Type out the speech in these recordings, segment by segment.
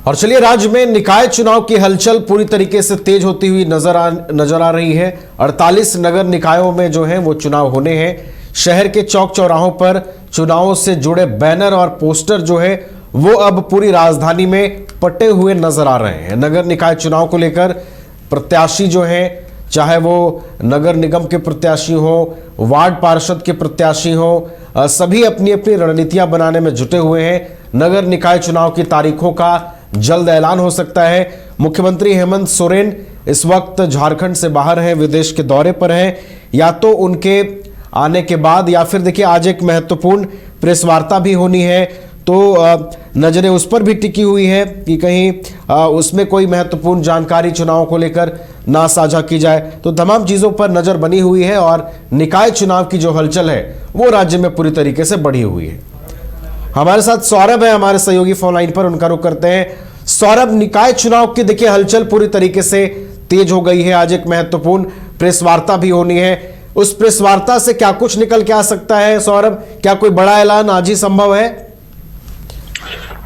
और चलिए, राज्य में निकाय चुनाव की हलचल पूरी तरीके से तेज होती हुई नजर आ रही है। 48 नगर निकायों में जो है वो चुनाव होने हैं। शहर के चौक चौराहों पर चुनावों से जुड़े बैनर और पोस्टर जो है वो अब पूरी राजधानी में पटे हुए नजर आ रहे हैं। नगर निकाय चुनाव को लेकर प्रत्याशी जो हैं, चाहे वो नगर निगम के प्रत्याशी हो, वार्ड पार्षद के प्रत्याशी हो, सभी अपनी अपनी रणनीतियां बनाने में जुटे हुए हैं। नगर निकाय चुनाव की तारीखों का जल्द ऐलान हो सकता है। मुख्यमंत्री हेमंत सोरेन इस वक्त झारखंड से बाहर हैं, विदेश के दौरे पर हैं। या तो उनके आने के बाद या फिर देखिए, आज एक महत्वपूर्ण प्रेस वार्ता भी होनी है, तो नजरें उस पर भी टिकी हुई है कि कहीं उसमें कोई महत्वपूर्ण जानकारी चुनाव को लेकर ना साझा की जाए। तो तमाम चीजों पर नजर बनी हुई है और निकाय चुनाव की जो हलचल है वो राज्य में पूरी तरीके से बढ़ी हुई है। हमारे साथ सौरभ है, हमारे सहयोगी फोन लाइन पर, उनका रुख करते हैं। सौरभ, निकाय चुनाव की देखिए हलचल पूरी तरीके से तेज हो गई है। आज एक महत्वपूर्ण प्रेस वार्ता भी होनी है। उस प्रेस वार्ता से क्या कुछ निकल के आ सकता है सौरभ? क्या कोई बड़ा ऐलान आज ही संभव है?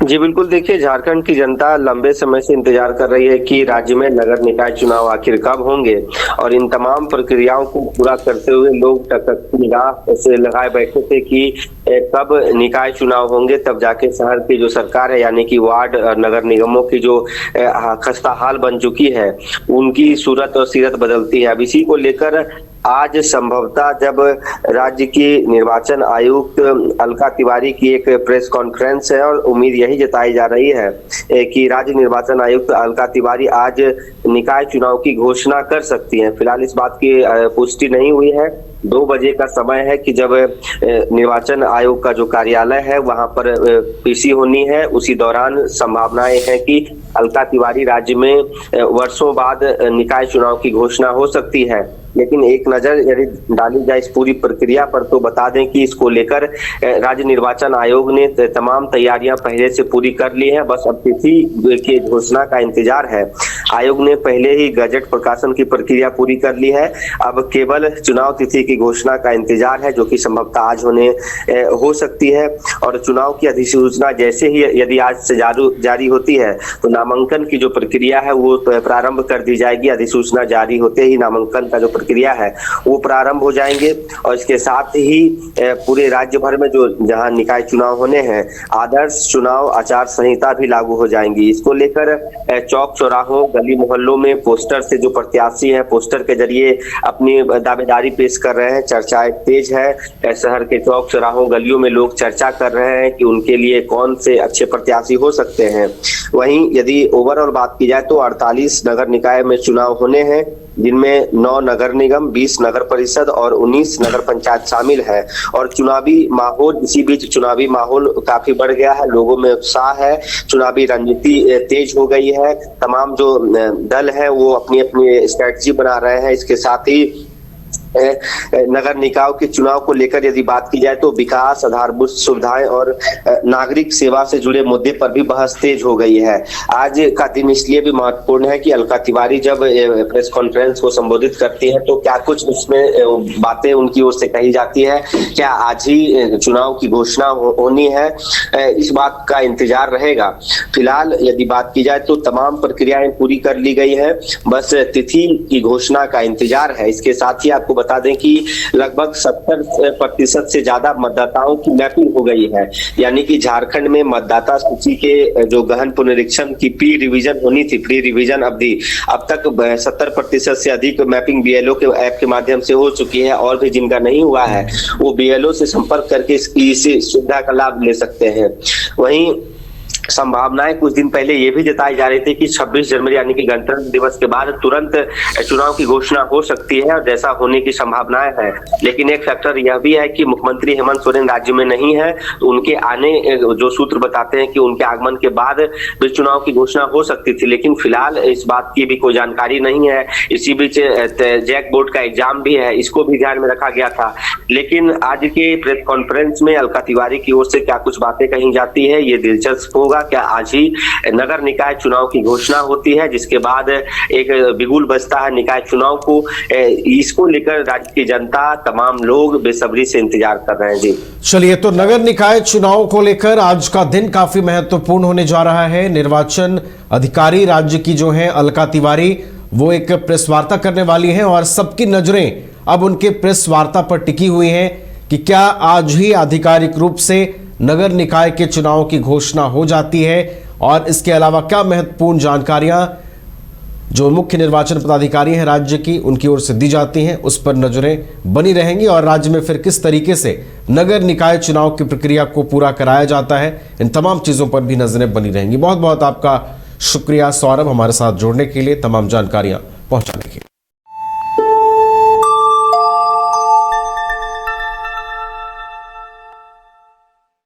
जी बिल्कुल, देखिए, झारखंड की जनता लंबे समय से इंतजार कर रही है कि राज्य में नगर निकाय चुनाव आखिर कब होंगे, और इन तमाम प्रक्रियाओं को पूरा करते हुए लोग टकटकी निगाह से लगाए बैठे थे कि कब निकाय चुनाव होंगे, तब जाके शहर की जो सरकार है, यानी कि वार्ड और नगर निगमों की जो खस्ता हाल बन चुकी है, उनकी सूरत और सीरत बदलती है। अब इसी को लेकर आज संभवतः जब राज्य की निर्वाचन आयुक्त अलका तिवारी की एक प्रेस कॉन्फ्रेंस है, और उम्मीद यही जताई जा रही है कि राज्य निर्वाचन आयुक्त अलका तिवारी आज निकाय चुनाव की घोषणा कर सकती हैं। फिलहाल इस बात की पुष्टि नहीं हुई है। 2 बजे का समय है कि जब निर्वाचन आयोग का जो कार्यालय है वहां पर पीसी होनी है। उसी दौरान संभावनाएं हैं कि अलका तिवारी राज्य में वर्षों बाद निकाय चुनाव की घोषणा हो सकती है। लेकिन एक नजर यदि डाली जाए इस पूरी प्रक्रिया पर, तो बता दें कि इसको लेकर राज्य निर्वाचन आयोग ने तमाम तैयारियां पहले से पूरी कर ली है। बस अब तिथि की घोषणा का इंतजार है। आयोग ने पहले ही गजट प्रकाशन की प्रक्रिया पूरी कर ली है। अब केवल चुनाव तिथि की घोषणा का इंतजार है, जो कि संभवतः आज हो सकती है। और चुनाव की अधिसूचना जैसे ही यदि आज से जारी होती है, तो नामांकन की जो प्रक्रिया है वो प्रारंभ कर दी जाएगी। अधिसूचना जारी होते ही नामांकन का जो प्रक्रिया है वो प्रारंभ हो जाएंगे। और इसके साथ ही पूरे राज्य भर में जो जहां निकाय चुनाव होने हैं, आदर्श चुनाव आचार संहिता भी लागू हो जाएंगी। इसको लेकर चौक चौराहों, गली मोहल्लों में पोस्टर से जो प्रत्याशी हैं, पोस्टर के जरिए अपनी दावेदारी पेश कर रहे हैं। चर्चाएं तेज है। शहर के चौक चौराहों, गलियों में लोग चर्चा कर रहे हैं कि उनके लिए कौन से अच्छे प्रत्याशी हो सकते हैं। वहीं यदि ओवरऑल बात की जाए तो 48 नगर निकाय में चुनाव होने हैं, जिनमें 9 नगर निगम, 20 नगर परिषद और 19 नगर पंचायत शामिल है। और चुनावी माहौल, इसी बीच चुनावी माहौल काफी बढ़ गया है। लोगों में उत्साह है, चुनावी रणनीति तेज हो गई है। तमाम जो दल है वो अपनी अपनी स्ट्रैटेजी बना रहे हैं। इसके साथ ही नगर निकायों के चुनाव को लेकर यदि बात की जाए तो विकास, आधारभूत सुविधाएं और नागरिक सेवा से जुड़े मुद्दे पर भी बहस तेज हो गई है। आज का दिन इसलिए भी महत्वपूर्ण है कि अलका तिवारी जब प्रेस कॉन्फ्रेंस को संबोधित करती है तो क्या कुछ उसमें बातें उनकी ओर से कही जाती है, क्या आज ही चुनाव की घोषणा होनी है, इस बात का इंतजार रहेगा। फिलहाल यदि बात की जाए तो तमाम प्रक्रियाएं पूरी कर ली गई है, बस तिथि की घोषणा का इंतजार है। इसके साथ ही आपको बता दें कि लगभग 70% से ज्यादा मतदाताओं की मैपिंग हो गई है। यानी कि झारखंड में मतदाता सूची के जो गहन पुनरीक्षण की प्री रिवीजन होनी थी, प्री रिवीजन अवधि, अब तक 70% से अधिक मैपिंग बीएलओ के ऐप के माध्यम से हो चुकी है। और भी जिनका नहीं हुआ है वो बीएलओ से संपर्क करके इस सुविधा का लाभ ले सकते हैं। वहीं संभावनाएं कुछ दिन पहले ये भी जताई जा रही थी कि 26 जनवरी यानी कि गणतंत्र दिवस के बाद तुरंत चुनाव की घोषणा हो सकती है, और जैसा होने की संभावनाएं है। लेकिन एक फैक्टर यह भी है कि मुख्यमंत्री हेमंत सोरेन राज्य में नहीं है, तो उनके आने, जो सूत्र बताते हैं कि उनके आगमन के बाद भी चुनाव की घोषणा हो सकती थी। लेकिन फिलहाल इस बात की भी कोई जानकारी नहीं है। इसी बीच जैक बोर्ड का एग्जाम भी है, इसको भी ध्यान में रखा गया था। लेकिन आज के प्रेस कॉन्फ्रेंस में अलका तिवारी की ओर से क्या कुछ बातें कही जाती है, ये दिलचस्प होगा। होगा, क्या आज ही नगर निकाय चुनाव की घोषणा होती है, जिसके बाद एक बिगुल बजता है निकाय चुनाव को। इसको लेकर राज्य की जनता, तमाम लोग बेसब्री से इंतजार कर रहे हैं। जी चलिए, तो नगर निकाय चुनाव को लेकर आज का दिन काफी महत्वपूर्ण होने जा रहा है। निर्वाचन अधिकारी राज्य की जो है अलका तिवारी, वो एक प्रेस वार्ता करने वाली हैं और सबकी नजरें अब उनके प्रेस वार्ता पर टिकी हुई हैं कि क्या आज ही आधिकारिक रूप से नगर निकाय के चुनाव की घोषणा हो जाती है, और इसके अलावा क्या महत्वपूर्ण जानकारियां जो मुख्य निर्वाचन पदाधिकारी हैं राज्य की, उनकी ओर से दी जाती हैं, उस पर नजरें बनी रहेंगी। और राज्य में फिर किस तरीके से नगर निकाय चुनाव की प्रक्रिया को पूरा कराया जाता है, इन तमाम चीजों पर भी नजरें बनी रहेंगी। बहुत बहुत आपका शुक्रिया सौरभ, हमारे साथ जुड़ने के लिए, तमाम जानकारियां पहुंचाने के लिए।